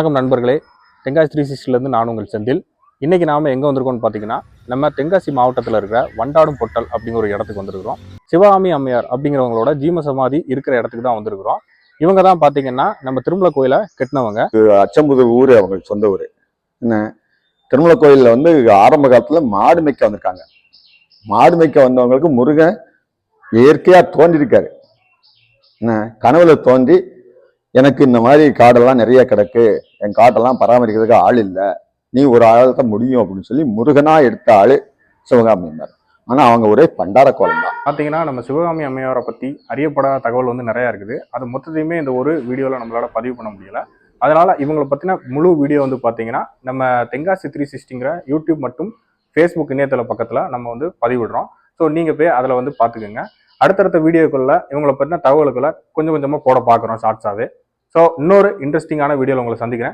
வணக்கம் நண்பர்களே, தென்காசி 360லேருந்து நான் உங்கள் செந்தில். இன்றைக்கி நாம் எங்கே வந்திருக்கோம்னு பார்த்தீங்கன்னா, நம்ம தென்காசி மாவட்டத்தில் இருக்கிற வண்டாடும் பொட்டல் அப்படிங்கிற ஒரு இடத்துக்கு வந்திருக்கிறோம். சிவகாமி அம்மையார் அப்படிங்கிறவங்களோட ஜீம சமாதி இருக்கிற இடத்துக்கு தான் வந்திருக்கிறோம். இவங்க தான் பார்த்தீங்கன்னா நம்ம திருமலை கோயிலை கட்டினவங்க. அச்சம்புதூர் ஊர் அவங்க சொந்த ஊர். என்ன திருமலை கோயிலில் வந்து ஆரம்ப காலத்தில் மாடு மேய்க்க வந்திருக்காங்க. மாடு மேய்க்க வந்தவங்களுக்கு முருகன் இயற்கையாக தோன்றிருக்காரு. என்ன கனவுல தோன்றி எனக்கு இந்த மாதிரி காடெல்லாம் நிறைய கிடக்கு, என் காட்டெல்லாம் பராமரிக்கிறதுக்கு ஆள் இல்லை, நீ ஒரு ஆள் தான் முடியும் அப்படின்னு சொல்லி முருகனா எடுத்த ஆளு சிவகாமி அம்மையார். ஆனால் அவங்க ஒரே பண்டார கோலம் தான். பார்த்தீங்கன்னா நம்ம சிவகாமி அம்மையாரை பற்றி அறியப்படாத தகவல் வந்து நிறையா இருக்குது. அது மொத்தத்தையுமே இந்த ஒரு வீடியோவில் நம்மளால பதிவு பண்ண முடியல. அதனால் இவங்களை பற்றின முழு வீடியோ வந்து பார்த்தீங்கன்னா நம்ம தென்காசி 360ங்கிற யூடியூப் மற்றும் ஃபேஸ்புக் இணையதள பக்கத்தில் நம்ம வந்து பதிவிடுறோம். ஸோ நீங்கள் போய் அதில் வந்து பார்த்துக்கோங்க. அடுத்தடுத்த வீடியோக்குள்ள இவங்களை பற்றின தகவல்களை கொஞ்சம் கொஞ்சமாக போட பார்க்குறோம் ஷார்ட்ஸாகவே. ஸோ இன்னொரு இன்ட்ரெஸ்டிங்கான வீடியோவில் உங்களை சந்திக்கிறேன்.